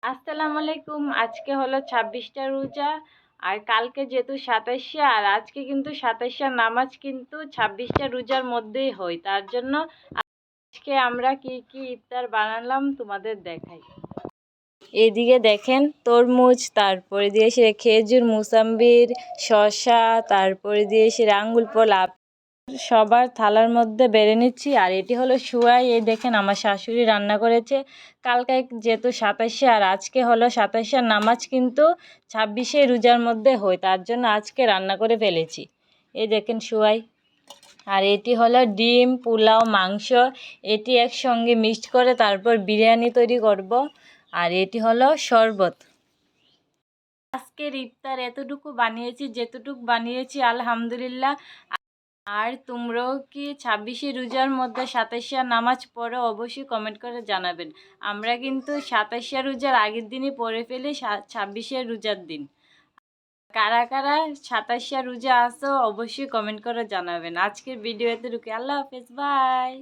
আসসালামু আলাইকুম। আজকে হলো ২৬টা রোজা, আর কালকে যেহেতু ২৭শে, আর আজকে কিন্তু ২৭শার নামাজ কিন্তু ২৬টা রোজার মধ্যেই হয়। তার জন্য আজকে আমরা কি কি ইফতার বানালাম তোমাদের দেখাই। এদিকে দেখেন তরমুজ, তারপরে দিয়েছে খেজুর, মুসাম্বির, শসা, তারপরে দিয়েছে আঙ্গুল ফল, সবার থালার মধ্যে বেড়ে নিচ্ছি। আর এটি হলো সুয়াই। এই দেখেন আমার শাশুড়ি রান্না করেছে। কালকে যেহেতু ২৭শে, আর আজকে হলো ২৭শার নামাজ কিন্তু ২৬শে রোজার মধ্যে হয়, তার জন্য আজকে রান্না করে ফেলেছি। এই দেখেন সুয়াই। আর এটি হলো ডিম, পোলাও, মাংস, এটি একসঙ্গে মিক্সড করে তারপর বিরিয়ানি তৈরি করব। আর এটি হলো শরবত। আজকের ইফতার এতটুকু বানিয়েছি, যেতটুকু বানিয়েছি আলহামদুলিল্লাহ। আর তোমরাও কি ২৬শে রোজার মধ্যে ২৭শার নামাজ পড়ো? অবশ্যই কমেন্ট করে জানাবেন। আমরা কিন্তু ২৭শা রোজার আগের দিনই পড়ে ফেলি ২৬শে রোজার দিন। কারা কারা ২৭শা রোজা আসো অবশ্যই কমেন্ট করে জানাবেন। আজকের ভিডিও এতটুকু। আল্লাহ হাফেজ, বাই।